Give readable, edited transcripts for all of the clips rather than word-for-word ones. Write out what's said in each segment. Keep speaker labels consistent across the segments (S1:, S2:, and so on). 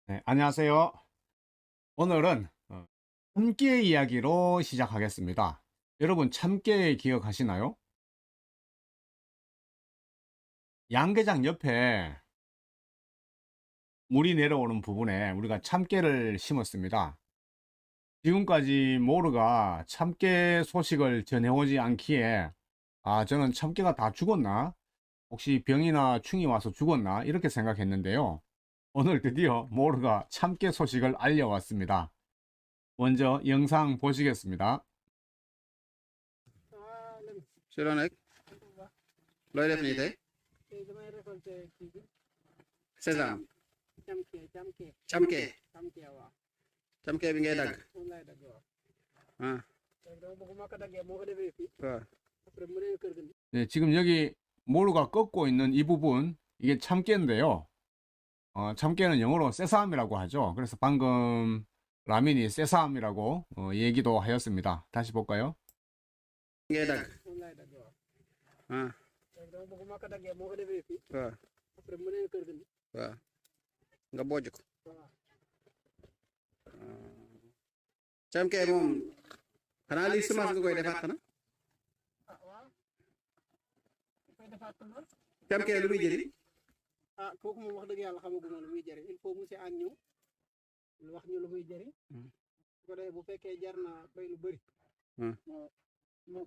S1: 네, 안녕하세요. 오늘은 참깨 이야기로 시작하겠습니다. 여러분, 참깨 기억하시나요? 양계장 옆에 물이 내려오는 부분에 우리가 참깨를 심었습니다. 지금까지 모르가 참깨 소식을 전해오지 않기에, 저는 참깨가 다 죽었나? 혹시 병이나 충이 와서 죽었나? 이렇게 생각했는데요. 오늘 드디어 모르가 참깨 소식을 알려왔습니다. 먼저 영상 보시겠습니다.
S2: Suronek, looy def nii tey
S3: tey damay récolté kii bi
S2: sésame
S3: camke waaw
S2: camke bi ngay dagg
S3: moom laay dagg waaw
S2: ah
S3: léegi dama bëgg ma ko daggee moo ko defee fii
S2: waaw
S3: après mu ne kër ga
S1: 네, 지금 여기 모루가 꺾고 있는 이 부분, 이게 참깨인데요. 참깨는 영어로 세삼이라고 하죠. 그래서 방금 라민이 세삼이라고 얘기도 하였습니다. 다시 볼까요?
S2: ngay dagg
S3: moom laay dagg waaw
S2: ah
S3: léegi dama bëgg ma ko daggee moo ko defee fii
S2: waaw
S3: après mu ne kër ga
S2: waaw nga bojj ko
S3: waaw
S2: camke moom xanaa lii semence nga koy defaat xanaa
S3: waaw koy defaat ko lool
S2: camke lu muy jëriñ
S3: kooku moom wax dëgg yàlla xamaguma lu muy jëriñ il faut monsieur Agne ñëw wax ñu lu muy jëriñ su ko defee bu fekkee jar na bay lu bëri mu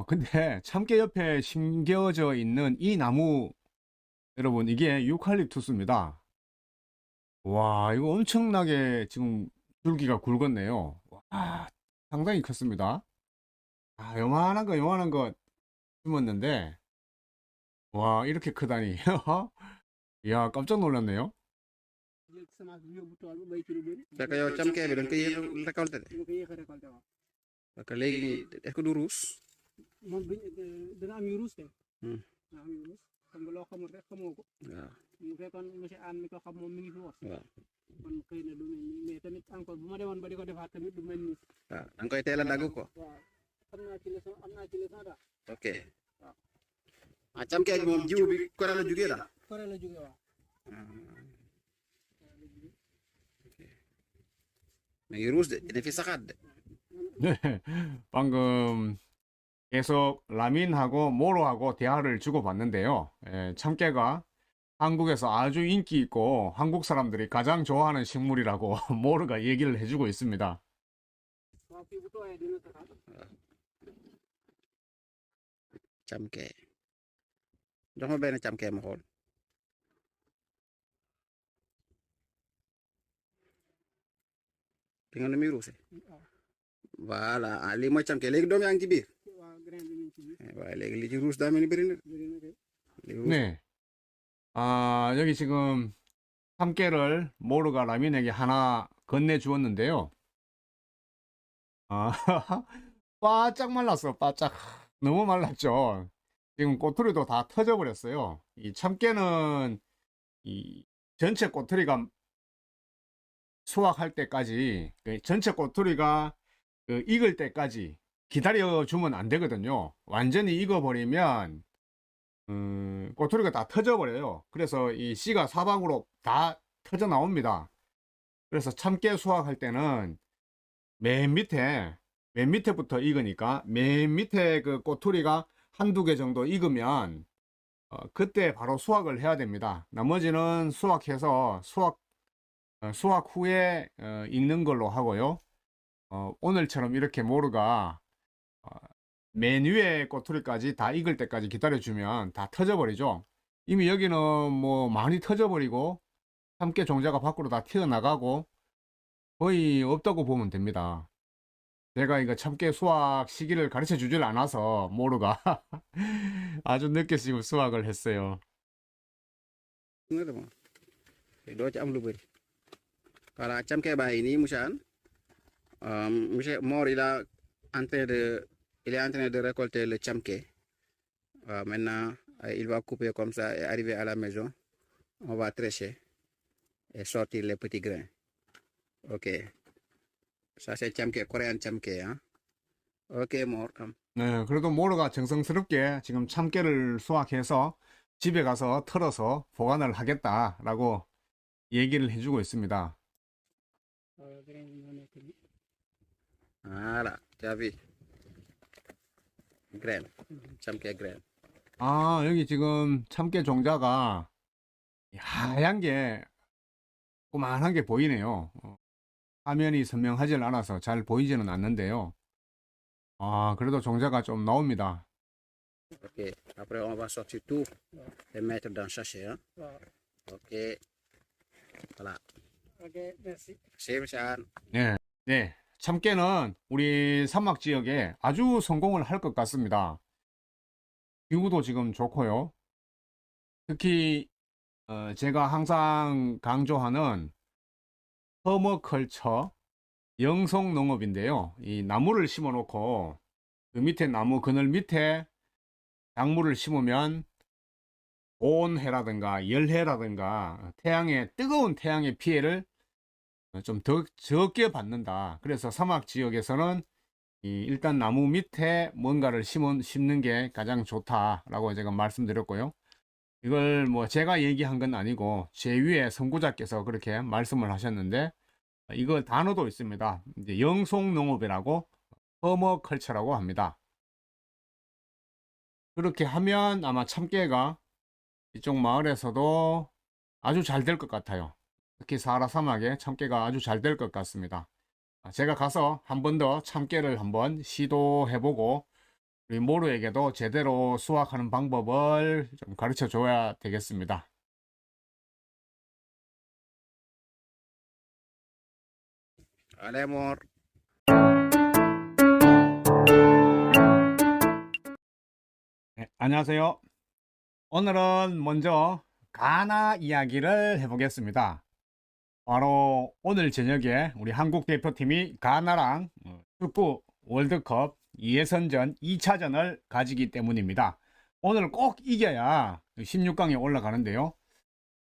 S1: 근데 참깨 옆에 심겨져 있는 이 나무, 여러분, 이게 유칼립투스입니다. 와, 이거 엄청나게 지금 줄기가 굵었네요. 와, 상당히 컸습니다. 요만한 거 심었는데, 와, 이렇게 크다니. 이야, 깜짝 놀랐네요.
S3: jël semence bi yóbbu tool ba bay ci lu bëri
S2: fekk yow camke bi dañ koy yéex a récolté de
S3: dama ko yéex a récolté waaw
S2: parce que léegi nii est-ce que du ruus
S3: moom dina am yu ruus kay
S2: Hmm.
S3: dina am yu ruus xam nga loo xamul rek xamoo ko
S2: waaw
S3: mu fekkoon monsieur Anne mi ko xam moom mi ngi fi wax
S2: waaw
S3: kon xëy na du mel nii mais tamit encore bu ma demoon ba di ko defaat tamit du mel nii
S2: waaw da nga koy teel a dagg ko
S3: waaw am naa ci leçon daal
S2: ok camke bi moom jiwu bi Corée la jugee daal
S3: Corée la jóge waaw
S2: mais ngi ruus de dina fi saxaat de
S1: 네, 방금 계속 라민하고 모로하고 대화를 주고받는데요. 참깨가 한국에서 아주 인기 있고 한국 사람들이 가장 좋아하는 식물이라고 모르가 얘기를 해주고 있습니다.
S3: waaw fii bu tooyee dina saxaat
S2: camke jox ma benn camke ma xool di nga nu muy ruuse
S3: waaw
S2: voilà lii mooy camke léegi doom yaa ngi ci biir
S3: waaw grain bi ñu ngi ci biir
S2: waaye léegi li ci ruus daa mel ni bëri na
S3: bëri na kay
S2: li ruus
S1: 네, 여기 지금 참깨를 모르가 라민에게 하나 건네주었는데요. 아, 바짝 말랐어, 바짝. 너무 말랐죠. 지금 꼬투리도 다 터져버렸어요. 이 참깨는 이 전체 꼬투리가 수확할 때까지, 전체 꼬투리가 익을 때까지 기다려주면 안 되거든요. 완전히 익어버리면 꼬투리가 다 터져버려요. 그래서 이 씨가 사방으로 다 터져 나옵니다. 그래서 참깨 수확할 때는 맨 밑에부터 익으니까 맨 밑에 그 꼬투리가 한두 개 정도 익으면 그때 바로 수확을 해야 됩니다. 나머지는 수확해서 수확 후에 익는 걸로 하고요. 오늘처럼 이렇게 모르가 맨 위에 꼬투리까지 다 익을 때까지 기다려주면 다 터져버리죠. 이미 여기는 뭐 많이 터져버리고 참깨 종자가 밖으로 다 튀어나가고 거의 없다고 보면 됩니다. 제가 이거 참깨 수확 시기를 가르쳐 주질 않아서 모르가 아주 늦게 지금 수확을 했어요.
S2: na de moom doo ci am lu bëri voilà camke baa ngi nii monsieur Anne monsieur Mor il est en train de récolter le camke maintenant il va couper comme ça et arriver à la maison on va thresher et sortir les petits grains ok ça c'est camke coréen camke hein ok Mor
S1: 네, 그래도 모르가 정성스럽게 지금 참깨를 수확해서 집에 가서 털어서 보관을 하겠다라고 얘기를 해주고 있습니다.
S3: grain yi moo nekk nii.
S2: Voilà, tu as vu. Graine. 참깨 graine.
S1: 아, 여기 지금 참깨 종자가 하얀 게 꼬만한 게 보이네요. 화면이 선명하지 않아서 잘 보이지는 않는데요. 아, 그래도 종자가 좀 나옵니다.
S2: Ok, après on va sortir tout et mettre dans sachet. Hein?
S3: waaw
S2: Ok, voilà.
S3: ok merci.
S2: Simsan.
S1: 네, 네. 참깨는 우리 사막 지역에 아주 성공을 할 것 같습니다. 기후도 지금 좋고요. 특히 제가 항상 강조하는 퍼머컬처 영속 농업인데요. 이 나무를 심어 놓고 그 밑에 나무 그늘 밑에 작물을 심으면 온해라든가 열해라든가 뜨거운 태양의 피해를 좀 더 적게 받는다. 그래서 사막 지역에서는 일단 나무 밑에 뭔가를 심는 게 가장 좋다라고 제가 말씀드렸고요. 이걸 뭐 제가 얘기한 건 아니고 제 위에 선구자께서 그렇게 말씀을 하셨는데, 이거 단어도 있습니다. 이제 영속농업이라고 퍼머컬처라고 합니다. 그렇게 하면 아마 참깨가 이쪽 마을에서도 아주 잘 될 것 같아요. 특히 사하라 사막에 참깨가 아주 잘 될 것 같습니다. 제가 가서 한 번 더 참깨를 한번 시도해보고 우리 모루에게도 제대로 수확하는 방법을 좀 가르쳐 줘야 되겠습니다.
S2: Allez, mort.
S1: 네, 안녕하세요. 오늘은 먼저 가나 이야기를 해보겠습니다. 바로 오늘 저녁에 우리 한국 대표팀이 가나랑 축구 월드컵 예선전 2차전을 가지기 때문입니다. 오늘 꼭 이겨야 16강에 올라가는데요.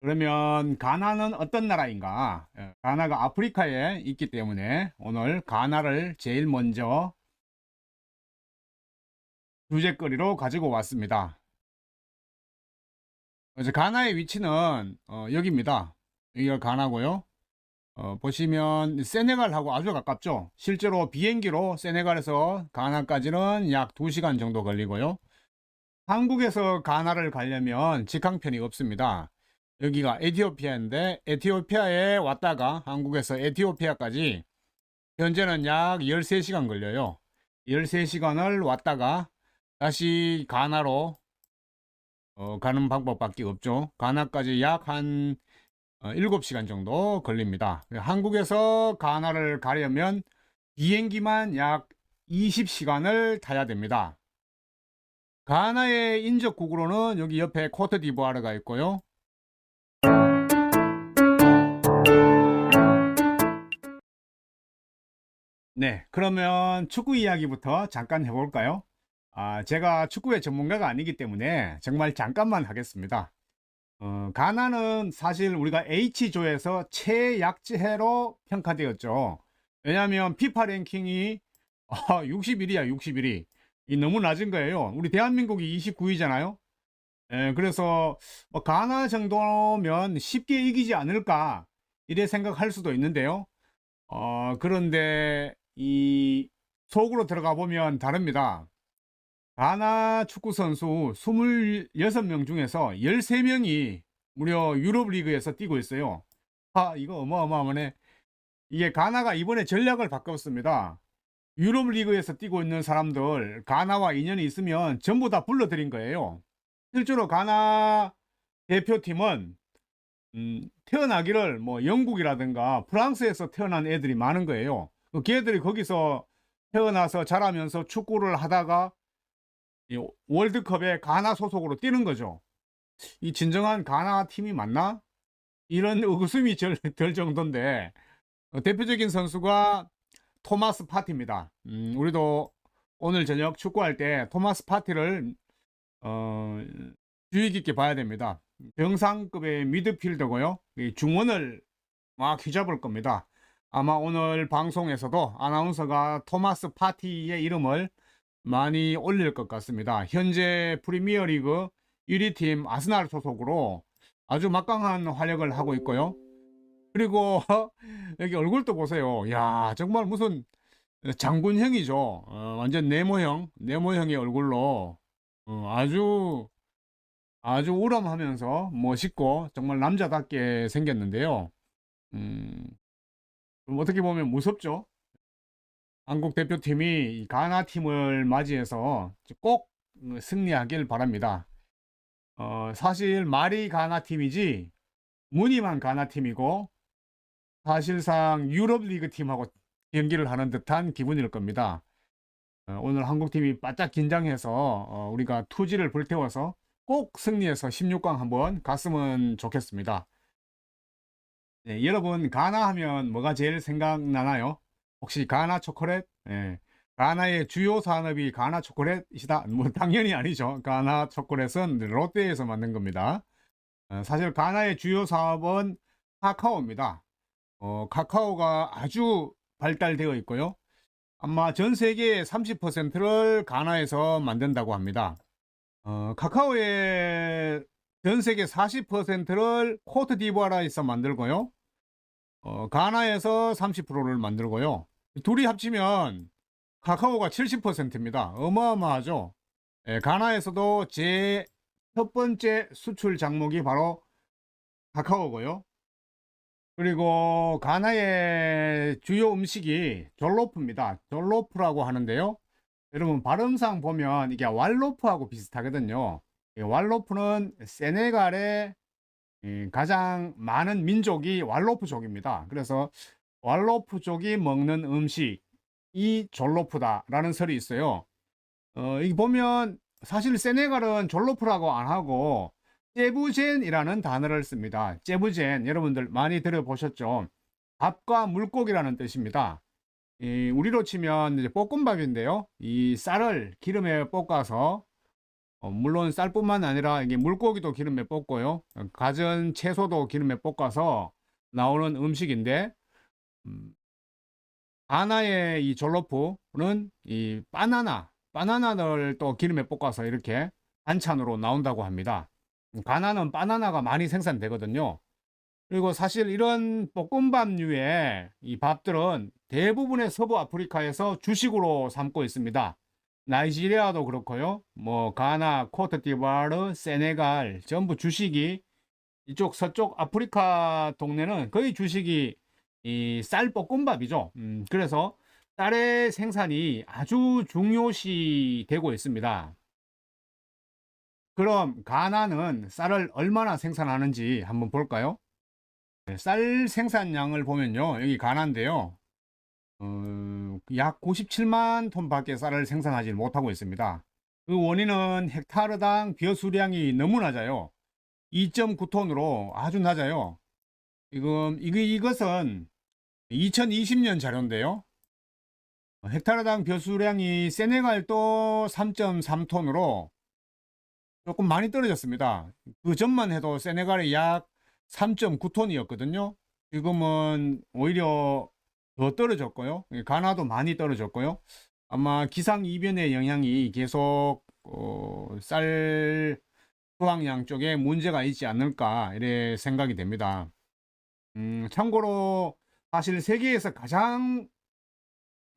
S1: 그러면 가나는 어떤 나라인가? 가나가 아프리카에 있기 때문에 오늘 가나를 제일 먼저 주제거리로 가지고 왔습니다. 그래서 가나의 위치는 여기입니다. 여기가 가나고요. 보시면 세네갈하고 아주 가깝죠. 실제로 비행기로 세네갈에서 가나까지는 약 2시간 정도 걸리고요. 한국에서 가나를 가려면 직항편이 없습니다. 여기가 에티오피아인데 에티오피아에 왔다가 한국에서 에티오피아까지 현재는 약 13시간 걸려요. 13시간을 왔다가 다시 가나로 가는 방법밖에 없죠. 가나까지 약 한 7시간 정도 걸립니다. 한국에서 가나를 가려면 비행기만 약 20시간을 타야 됩니다. 가나의 인접국으로는 여기 옆에 코트디부아르가 있고요. 네, 그러면 축구 이야기부터 잠깐 해볼까요? 제가 축구의 전문가가 아니기 때문에 정말 잠깐만 하겠습니다. 가나는 사실 우리가 H조에서 최약체로 평가되었죠. 왜냐하면 피파 랭킹이 61위야, 61위. 이 너무 낮은 거예요. 우리 대한민국이 29위잖아요. 그래서 가나 정도면 쉽게 이기지 않을까 이래 생각할 수도 있는데요. 그런데 이 속으로 들어가 보면 다릅니다. 가나 축구 선수 26명 중에서 13명이 무려 유럽 리그에서 뛰고 있어요. 이거 어마어마하네. 이게 가나가 이번에 전략을 바꿨습니다. 유럽 리그에서 뛰고 있는 사람들, 가나와 인연이 있으면 전부 다 불러들인 거예요. 실제로 가나 대표팀은 태어나기를 뭐 영국이라든가 프랑스에서 태어난 애들이 많은 거예요. 걔들이 거기서 태어나서 자라면서 축구를 하다가 이 월드컵에 가나 소속으로 뛰는 거죠. 이 진정한 가나 팀이 맞나? 이런 의구심이 들 정도인데, 대표적인 선수가 토마스 파티입니다. 우리도 오늘 저녁 축구할 때 토마스 파티를 주의 깊게 봐야 됩니다. 정상급의 미드필더고요. 중원을 막 휘잡을 겁니다. 아마 오늘 방송에서도 아나운서가 토마스 파티의 이름을 많이 올릴 것 같습니다. 현재 프리미어리그 1위 팀 아스날 소속으로 아주 막강한 활약을 하고 있고요. 그리고 여기 얼굴도 보세요. 야, 정말 무슨 장군형이죠. 완전 네모형의 얼굴로 아주 우람하면서 멋있고 정말 남자답게 생겼는데요. 음, 좀 어떻게 보면 무섭죠. 한국 대표팀이 이 가나 팀을 맞이해서 꼭 승리하길 바랍니다. 사실 말이 가나 팀이지 무늬만 가나 팀이고 사실상 유럽 리그 팀하고 경기를 하는 듯한 기분일 겁니다. 오늘 한국 팀이 바짝 긴장해서 우리가 투지를 불태워서 꼭 승리해서 16강 한번 갔으면 좋겠습니다. 네, 여러분 가나 하면 뭐가 제일 생각나나요? 혹시 가나 초콜릿? 예, 가나의 주요 산업이 가나 초콜릿이다? 뭐 당연히 아니죠. 가나 초콜릿은 롯데에서 만든 겁니다. 사실 가나의 주요 사업은 카카오입니다. 카카오가 아주 발달되어 있고요. 아마 전 세계의 30%를 가나에서 만든다고 합니다. 카카오의 전 세계 40%를 코트디부아르에서 만들고요. 가나에서 30%를 만들고요. 둘이 합치면 카카오가 70%입니다. 어마어마하죠. 예, 가나에서도 제 첫 번째 수출 장목이 바로 카카오고요. 그리고 가나의 주요 음식이 졸로프입니다. 졸로프라고 하는데요. 여러분 발음상 보면 이게 왈로프하고 비슷하거든요. 이 왈로프는 세네갈의 가장 많은 민족이 왈로프족입니다. 그래서 왈로프족이 먹는 음식이 졸로프다라는 설이 있어요. 이 보면 사실 세네갈은 졸로프라고 안 하고 제부젠이라는 단어를 씁니다. 제부젠 여러분들 많이 들어보셨죠? 밥과 물고기라는 뜻입니다. 우리로 치면 이제 볶음밥인데요. 이 쌀을 기름에 볶아서 물론 쌀뿐만 아니라 이게 물고기도 기름에 볶고요. 가전 채소도 기름에 볶아서 나오는 음식인데 가나의 이 졸로프는 이 바나나를 또 기름에 볶아서 이렇게 반찬으로 나온다고 합니다. 가나는 바나나가 많이 생산되거든요. 그리고 사실 이런 볶음밥류의 이 밥들은 대부분의 서부 아프리카에서 주식으로 삼고 있습니다. 나이지리아도 그렇고요. 뭐 가나, 코트디부아르, 세네갈 전부 주식이 이쪽 서쪽 아프리카 동네는 거의 주식이 이 쌀 볶음밥이죠. 그래서 쌀의 생산이 아주 중요시 되고 있습니다. 그럼 가나는 쌀을 얼마나 생산하는지 한번 볼까요? 네, 쌀 생산량을 보면요. 여기 가나인데요. 약 97만 톤밖에 쌀을 생산하지 못하고 있습니다. 그 원인은 헥타르당 벼수량이 너무 낮아요. 2.9톤으로 아주 낮아요. 지금 이것은 2020년 자료인데요. 헥타르당 벼수량이 세네갈도 3.3톤으로 조금 많이 떨어졌습니다. 그 전만 해도 세네갈이 약 3.9톤이었거든요. 지금은 오히려 더 떨어졌고요. 가나도 많이 떨어졌고요. 아마 기상이변의 영향이 계속 쌀 수확량 쪽에 문제가 있지 않을까 이래 생각이 됩니다. 참고로 사실 세계에서 가장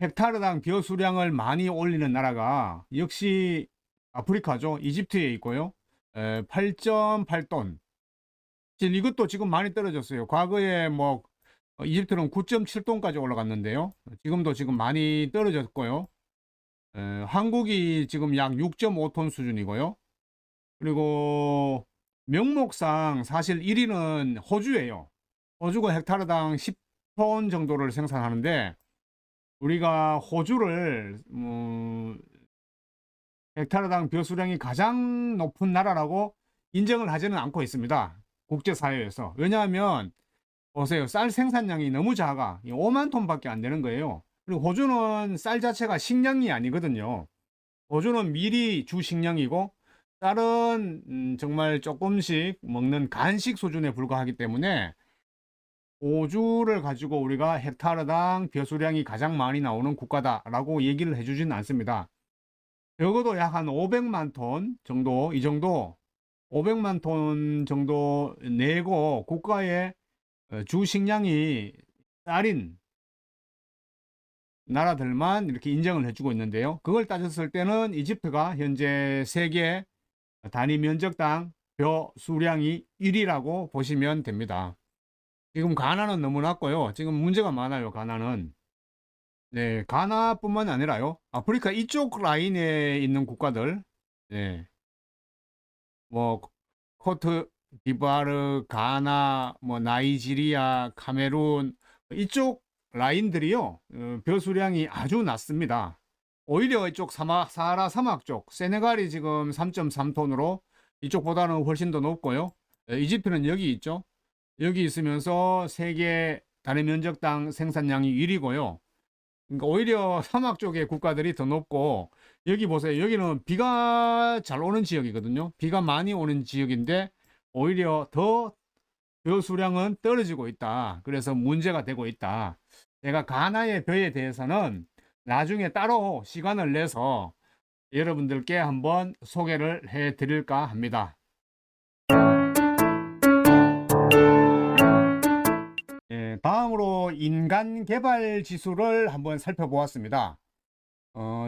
S1: 헥타르당 벼수량을 많이 올리는 나라가 역시 아프리카죠. 이집트에 있고요. 8.8톤. 이것도 지금 많이 떨어졌어요. 과거에 뭐 이집트는 9.7톤까지 올라갔는데요. 지금 많이 떨어졌고요. 한국이 지금 약 6.5톤 수준이고요. 그리고 명목상 사실 1위는 호주예요. 호주가 헥타르당 10톤 정도를 생산하는데 우리가 호주를 헥타르당 벼수량이 가장 높은 나라라고 인정을 하지는 않고 있습니다. 국제사회에서. 왜냐하면 보세요. 쌀 생산량이 너무 작아. 5만 톤밖에 안 되는 거예요. 그리고 호주는 쌀 자체가 식량이 아니거든요. 호주는 밀이 주 식량이고 쌀은 정말 조금씩 먹는 간식 수준에 불과하기 때문에 호주를 가지고 우리가 헥타르당 벼수량이 가장 많이 나오는 국가다라고 얘기를 해주지는 않습니다. 적어도 약 한 500만 톤 정도, 이 정도 500만 톤 정도 내고 국가의 주 식량이 쌀인 나라들만 이렇게 인정을 해주고 있는데요. 그걸 따졌을 때는 이집트가 현재 세계 단위 면적당 벼 수량이 1위라고 보시면 됩니다. 지금 가나는 너무 낮고요. 지금 문제가 많아요. 가나는. 네, 가나뿐만 아니라요. 아프리카 이쪽 라인에 있는 국가들, 네, 뭐 코트 디부아르, 가나, 뭐 나이지리아, 카메룬 이쪽 라인들이요. 벼 수량이 아주 낮습니다. 오히려 이쪽 사하라 사막 쪽 세네갈이 지금 3.3톤으로 이쪽보다는 훨씬 더 높고요. 이집트는 여기 있죠. 여기 있으면서 세계 단위 면적당 생산량이 1위고요. 그러니까 오히려 사막 쪽의 국가들이 더 높고, 여기 보세요. 여기는 비가 잘 오는 지역이거든요. 비가 많이 오는 지역인데 오히려 더 벼 수량은 떨어지고 있다. 그래서 문제가 되고 있다. 제가 가나의 벼에 대해서는 나중에 따로 시간을 내서 여러분들께 한번 소개를 해 드릴까 합니다. 다음으로 인간 개발 지수를 한번 살펴보았습니다.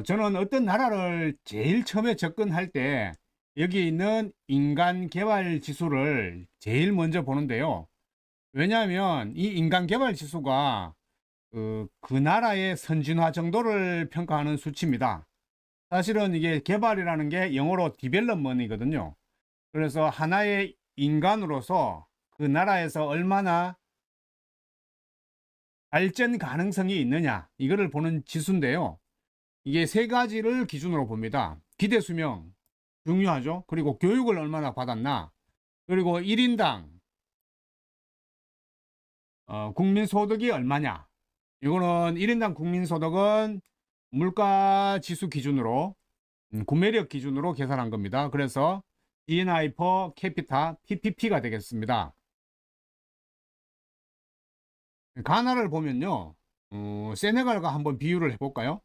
S1: 저는 어떤 나라를 제일 처음에 접근할 때 여기 있는 인간 개발 지수를 제일 먼저 보는데요. 왜냐하면 이 인간 개발 지수가 그 나라의 선진화 정도를 평가하는 수치입니다. 사실은 이게 개발이라는 게 영어로 디벨롭먼이거든요. 그래서 하나의 인간으로서 그 나라에서 얼마나 발전 가능성이 있느냐, 이거를 보는 지수인데요. 이게 세 가지를 기준으로 봅니다. 기대 수명 중요하죠. 그리고 교육을 얼마나 받았나, 그리고 1인당 국민소득이 얼마냐. 이거는 1인당 국민소득은 물가 지수 기준으로 구매력 기준으로 계산한 겁니다. 그래서 GNI per capita PPP가 되겠습니다. 가나를 보면요, 세네갈과 한번 비교를 해볼까요?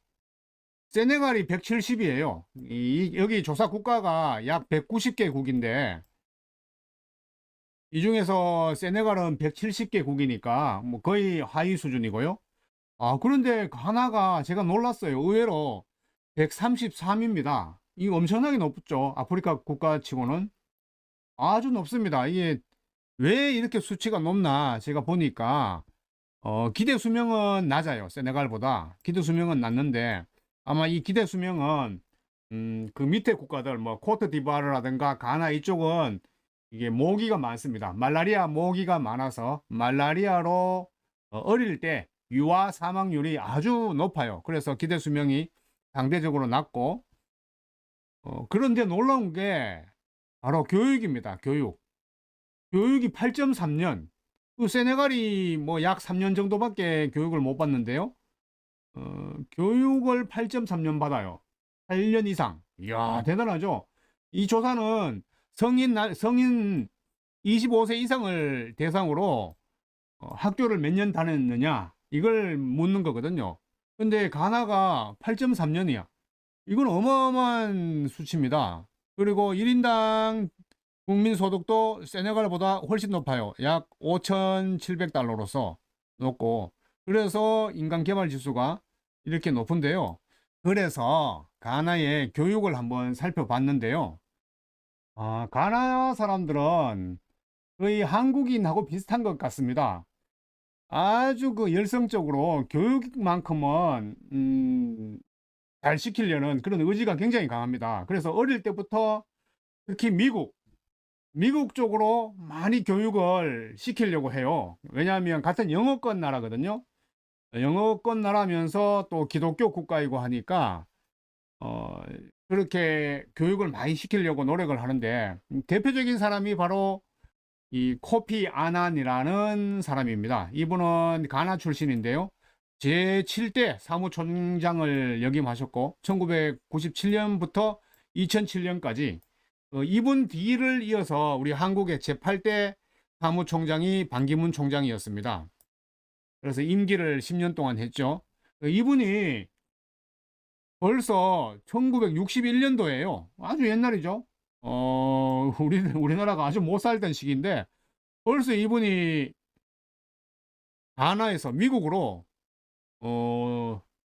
S1: 세네갈이 170이에요. 여기 조사 국가가 약 190개국인데 이 중에서 세네갈은 170개국이니까 뭐 거의 하위 수준이고요. 그런데 가나가 제가 놀랐어요. 의외로 133입니다. 이거 엄청나게 높죠. 아프리카 국가치고는 아주 높습니다. 이게 왜 이렇게 수치가 높나 제가 보니까 기대 수명은 낮아요. 세네갈보다 기대 수명은 낮는데, 아마 이 기대 수명은 그 밑에 국가들 뭐 코트 디부아르라든가 가나 이쪽은 이게 모기가 많습니다. 말라리아 모기가 많아서 말라리아로 어릴 때 유아 사망률이 아주 높아요. 그래서 기대 수명이 상대적으로 낮고, 그런데 놀라운 게 바로 교육입니다. 교육이 8.3년. 그 세네갈이 뭐 약 3년 정도밖에 교육을 못 받는데요. 교육을 8.3년 받아요. 8년 이상. 이야, 대단하죠? 이 조사는 성인 25세 이상을 대상으로 학교를 몇 년 다녔느냐, 이걸 묻는 거거든요. 근데 가나가 8.3년이야. 이건 어마어마한 수치입니다. 그리고 1인당 국민소득도 세네갈보다 훨씬 높아요. 약 5,700달러로서 높고, 그래서 인간개발지수가 이렇게 높은데요. 그래서 가나의 교육을 한번 살펴봤는데요. 가나 사람들은 거의 한국인하고 비슷한 것 같습니다. 아주 그 열성적으로 교육만큼은 잘 시키려는 그런 의지가 굉장히 강합니다. 그래서 어릴 때부터 특히 미국 쪽으로 많이 교육을 시키려고 해요. 왜냐하면 같은 영어권 나라거든요. 영어권 나라면서 또 기독교 국가이고 하니까 그렇게 교육을 많이 시키려고 노력을 하는데, 대표적인 사람이 바로 이 코피 아난이라는 사람입니다. 이분은 가나 출신인데요. 제7대 사무총장을 역임하셨고 1997년부터 2007년까지 이분 뒤를 이어서 우리 한국의 제8대 사무총장이 반기문 총장이었습니다. 그래서 임기를 10년 동안 했죠. 이분이 벌써 1961년도에요. 아주 옛날이죠. 우리나라가 아주 못 살던 시기인데 벌써 이분이 가나에서 미국으로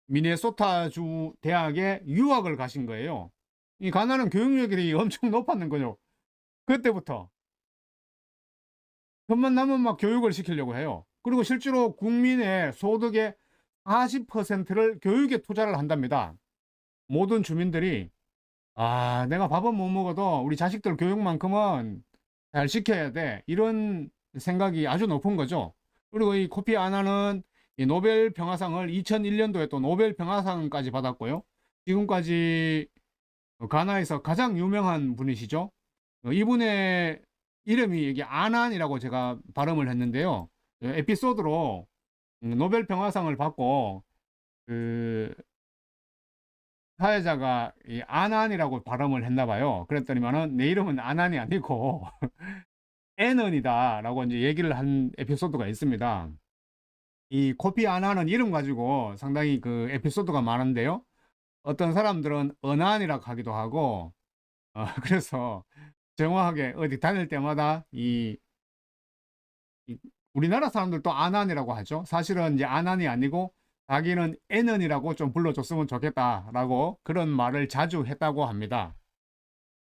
S1: 미네소타주 대학에 유학을 가신 거예요. 이 가나는 교육열이 엄청 높았는 거죠. 그때부터 돈만 나면 막 교육을 시키려고 해요. 그리고 실제로 국민의 소득의 40%를 교육에 투자를 한답니다. 모든 주민들이 내가 밥은 못 먹어도 우리 자식들 교육만큼은 잘 시켜야 돼. 이런 생각이 아주 높은 거죠. 그리고 이 코피 아나는 이 노벨 평화상을 2001년도에 또 노벨 평화상까지 받았고요. 지금까지 가나에서 가장 유명한 분이시죠. 이분의 이름이 여기 아난이라고 제가 발음을 했는데요. 에피소드로 노벨 평화상을 받고 그 사회자가 이 아난이라고 발음을 했나 봐요. 그랬더니만은 내 이름은 아난이 아니고 애넌이다 라고 이제 얘기를 한 에피소드가 있습니다. 이 코피 아난은 이름 가지고 상당히 그 에피소드가 많은데요. 어떤 사람들은 은한이라고 하기도 하고 그래서 정확하게 어디 다닐 때마다 이 우리나라 사람들도 아난이라고 하죠. 사실은 이제 아난이 아니고 자기는 애넌이라고 좀 불러줬으면 좋겠다라고 그런 말을 자주 했다고 합니다.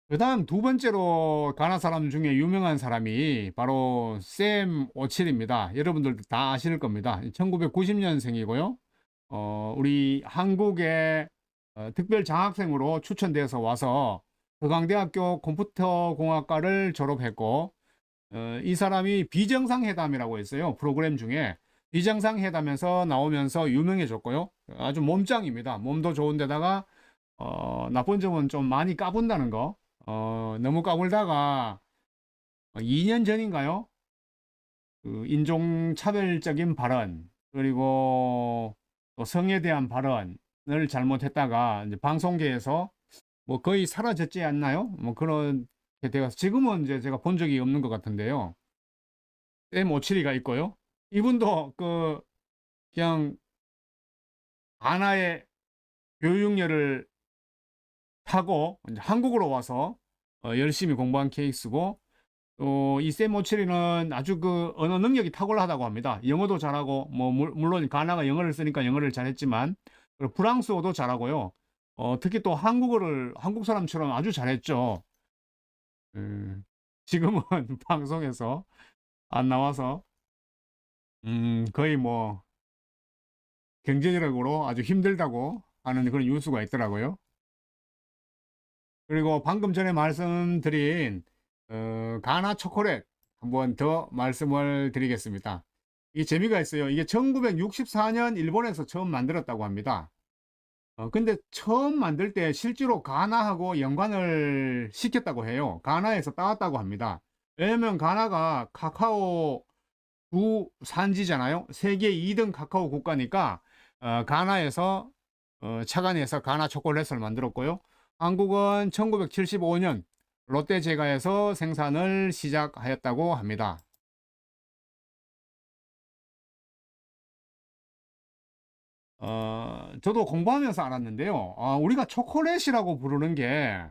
S1: 그 다음 두 번째로 가나 사람 중에 유명한 사람이 바로 샘 오칠입니다. 여러분들도 다 아실 겁니다. 1990년생이고요. 우리 한국에 특별 장학생으로 추천돼서 와서 서강대학교 컴퓨터공학과를 졸업했고 이 사람이 비정상회담이라고 했어요. 프로그램 중에 비정상회담에서 나오면서 유명해졌고요. 아주 몸짱입니다. 몸도 좋은데다가 나쁜 점은 좀 많이 까분다는 거. 너무 까불다가 2년 전인가요? 그 인종차별적인 발언 그리고 또 성에 대한 발언을 잘못했다가 이제 방송계에서 뭐 거의 사라졌지 않나요? 뭐 그런 게 되어서 지금은 이제 제가 본 적이 없는 것 같은데요. M57이가 있고요. 이분도 그 그냥 가나의 교육열을 타고 이제 한국으로 와서 열심히 공부한 케이스고 또 이 샘 오칠이는 아주 그 언어 능력이 탁월하다고 합니다. 영어도 잘하고 뭐 물론 가나가 영어를 쓰니까 영어를 잘했지만 그리고 프랑스어도 잘하고요. 특히 또 한국어를 한국 사람처럼 아주 잘했죠. 지금은 방송에서 안 나와서 거의 뭐 경제적으로 아주 힘들다고 하는 그런 뉴스가 있더라고요. 그리고 방금 전에 말씀드린 가나 초콜릿 한번 더 말씀을 드리겠습니다. 이 재미가 있어요. 이게 1964년 일본에서 처음 만들었다고 합니다. 근데 처음 만들 때 실제로 가나하고 연관을 시켰다고 해요. 가나에서 따왔다고 합니다. 왜냐면 가나가 카카오 주 산지잖아요. 세계 2등 카카오 국가니까 가나에서 착안해서 가나 초콜릿을 만들었고요. 한국은 1975년 롯데제과에서 생산을 시작하였다고 합니다. 저도 공부하면서 알았는데요. 우리가 초콜릿이라고 부르는 게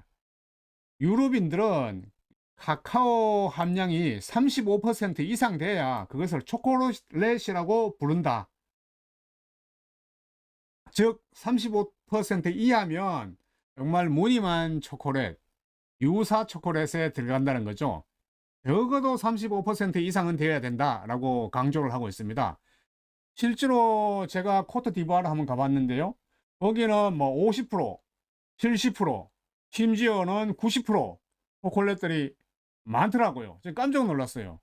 S1: 유럽인들은 카카오 함량이 35% 이상 돼야 그것을 초콜릿이라고 부른다. 즉 35% 이하면 정말 무늬만 초콜릿, 유사 초콜릿에 들어간다는 거죠. 적어도 35% 이상은 되어야 된다라고 강조를 하고 있습니다. 실제로 제가 코트디부아르 한번 가봤는데요. 거기는 뭐 50%, 70%, 심지어는 90% 초콜릿들이 많더라고요. 제가 깜짝 놀랐어요.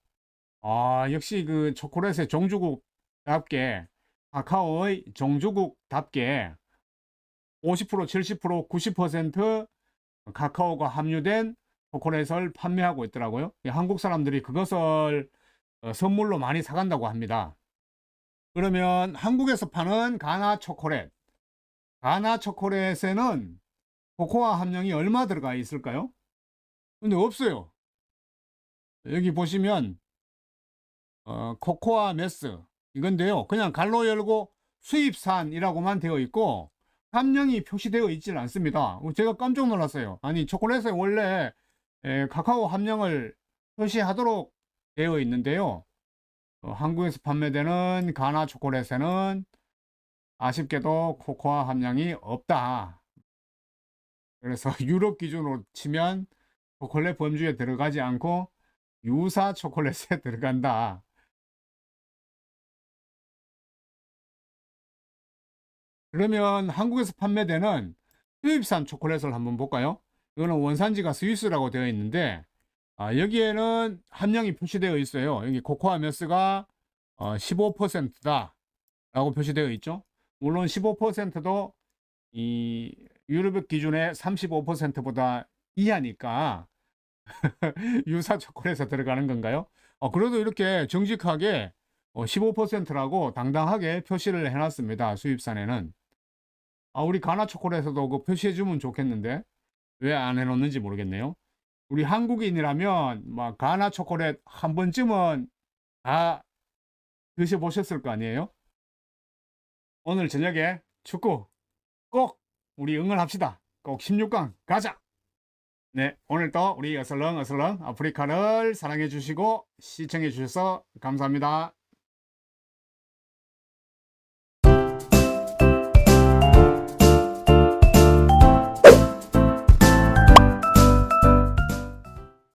S1: 역시 그 초콜릿의 종주국답게 카카오의 종주국답게 50%, 70%, 90% 카카오가 함유된 초콜릿을 판매하고 있더라고요. 한국 사람들이 그것을 선물로 많이 사간다고 합니다. 그러면 한국에서 파는 가나 초콜릿, 가나 초콜릿에는 코코아 함량이 얼마 들어가 있을까요? 근데 없어요. 여기 보시면 코코아 메스 이건데요. 그냥 갈로 열고 수입산이라고만 되어 있고 함량이 표시되어 있질 않습니다. 제가 깜짝 놀랐어요. 아니 초콜릿에 원래 카카오 함량을 표시하도록 되어 있는데요. 한국에서 판매되는 가나 초콜릿에는 아쉽게도 코코아 함량이 없다. 그래서 유럽 기준으로 치면 초콜릿 범주에 들어가지 않고 유사 초콜릿에 들어간다. 그러면 한국에서 판매되는 수입산 초콜릿을 한번 볼까요? 이거는 원산지가 스위스라고 되어 있는데 여기에는 함량이 표시되어 있어요. 여기 코코아 메스가 15%다 라고 표시되어 있죠. 물론 15%도 이 유럽 기준의 35%보다 이하니까 유사 초콜릿에 들어가는 건가요? 그래도 이렇게 정직하게 15%라고 당당하게 표시를 해놨습니다. 수입산에는. 우리 가나 초콜릿에도 그 표시해주면 좋겠는데 왜 안 해놓는지 모르겠네요. 우리 한국인이라면 막 가나 초콜릿 한 번쯤은 다 드셔보셨을 거 아니에요? 오늘 저녁에 축구 꼭 우리 응원합시다. 꼭 16강 가자. 네, 오늘도 우리 어슬렁 아프리카를 사랑해 주시고 시청해 주셔서 감사합니다.